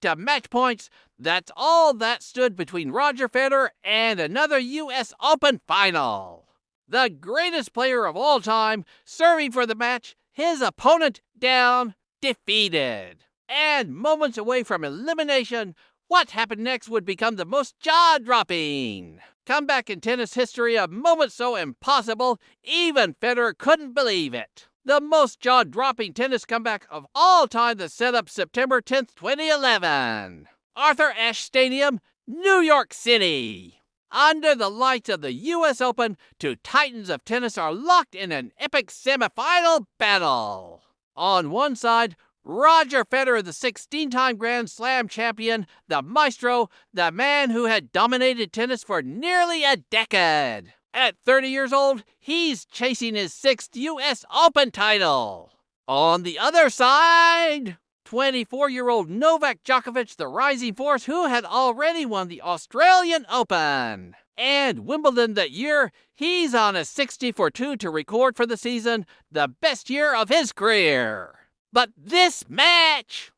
to match points. That's all that stood between Roger Federer and another U.S. Open final. The greatest player of all time serving for the match, his opponent down, defeated. And moments away from elimination, what happened next would become the most jaw-dropping comeback in tennis history, a moment so impossible, even Federer couldn't believe it. The most jaw-dropping tennis comeback of all time that set up September 10th, 2011. Arthur Ashe Stadium, New York City. Under the lights of the U.S. Open, two titans of tennis are locked in an epic semifinal battle. On one side, Roger Federer, the 16-time Grand Slam champion, the maestro, the man who had dominated tennis for nearly a decade. At 30 years old, he's chasing his 6th U.S. Open title. On the other side, 24-year-old Novak Djokovic, the rising force who had already won the Australian Open. And Wimbledon that year, he's on a 60-for-2 to record for the season, the best year of his career. But this match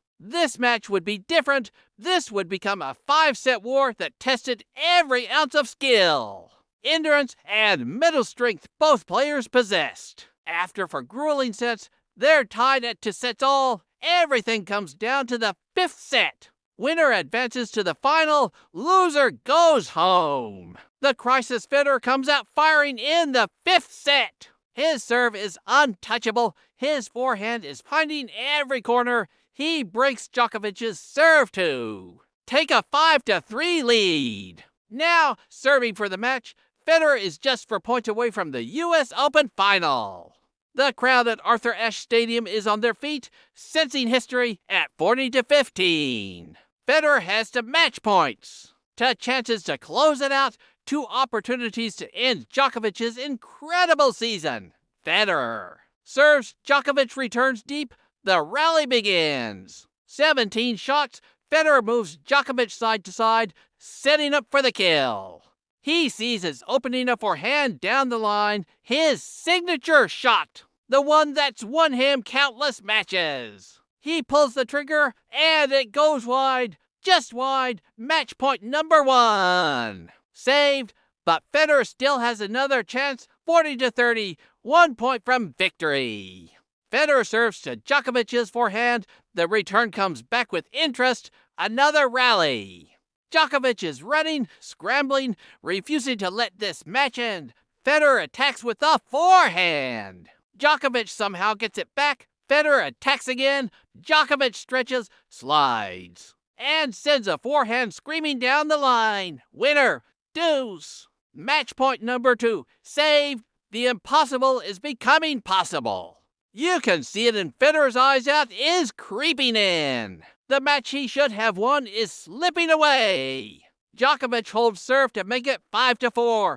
would be different. This would become a 5-set war that tested every ounce of skill, endurance, and mental strength both players possessed. After 4 grueling sets, they're tied at 2 sets all. Everything comes down to the 5th set. Winner advances to the final, loser goes home. The crisis Federer comes out firing in the 5th set. His serve is untouchable. His forehand is finding every corner. He breaks Djokovic's serve to take a 5-3 lead. Now, serving for the match, Federer is just 4 points away from the U.S. Open final. The crowd at Arthur Ashe Stadium is on their feet, sensing history at 40-15. Federer has to match points. 2 chances to close it out, 2 opportunities to end Djokovic's incredible season. Federer serves, Djokovic returns deep, the rally begins. 17 shots, Federer moves Djokovic side to side, setting up for the kill. He sees his opening a forehand down the line, his signature shot, the one that's won him countless matches. He pulls the trigger, and it goes wide, just wide, match point number 1. Saved, but Federer still has another chance, 40-30, 1 point from victory. Federer serves to Djokovic's forehand, the return comes back with interest, another rally. Djokovic is running, scrambling, refusing to let this match end. Federer attacks with the forehand. Djokovic somehow gets it back. Federer attacks again. Djokovic stretches, slides, and sends a forehand screaming down the line. Winner, deuce. Match point number 2. Saved. The impossible is becoming possible. You can see it in Federer's eyes out is creeping in. The match he should have won is slipping away. Djokovic holds serve to make it 5-4.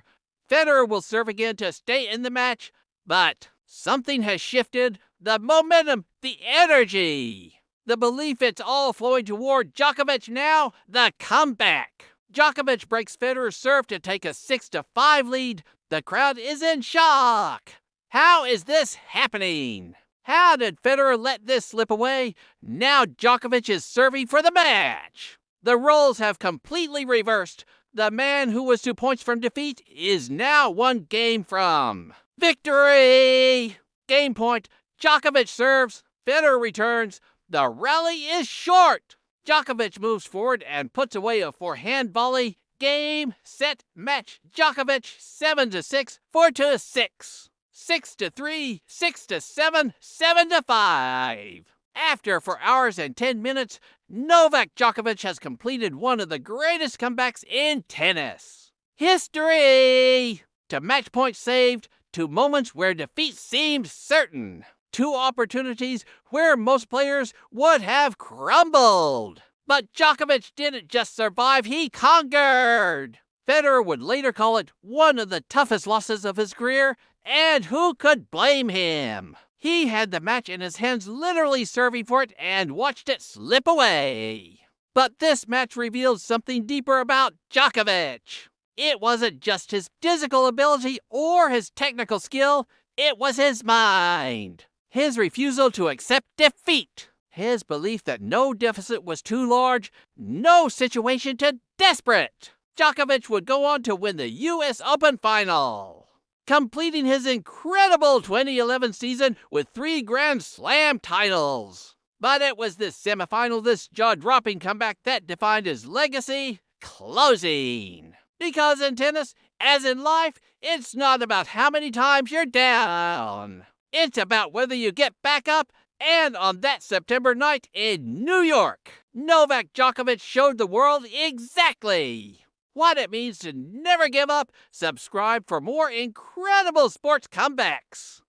Federer will serve again to stay in the match, but something has shifted. The momentum, the energy, the belief it's all flowing toward Djokovic now, the comeback. Djokovic breaks Federer's serve to take a 6-5 lead. The crowd is in shock. How is this happening? How did Federer let this slip away? Now Djokovic is serving for the match. The roles have completely reversed. The man who was 2 points from defeat is now 1 game from victory. Game point. Djokovic serves. Federer returns. The rally is short. Djokovic moves forward and puts away a forehand volley. Game, set, match. Djokovic 7-6, 4-6. 6-3, 6-7, 7-5. After 4 hours and 10 minutes, Novak Djokovic has completed one of the greatest comebacks in tennis history. To match point saved, to moments where defeat seemed certain, 2 opportunities where most players would have crumbled. But Djokovic didn't just survive, he conquered. Federer would later call it one of the toughest losses of his career, and who could blame him? He had the match in his hands, literally serving for it, and watched it slip away. But this match revealed something deeper about Djokovic. It wasn't just his physical ability or his technical skill, it was his mind. His refusal to accept defeat. His belief that no deficit was too large, no situation too desperate. Djokovic would go on to win the U.S. Open final, completing his incredible 2011 season with 3 Grand Slam titles. But it was this semifinal, this jaw-dropping comeback that defined his legacy closing. Because in tennis, as in life, it's not about how many times you're down. It's about whether you get back up. And on that September night in New York, Novak Djokovic showed the world exactly what it means to never give up. Subscribe for more incredible sports comebacks.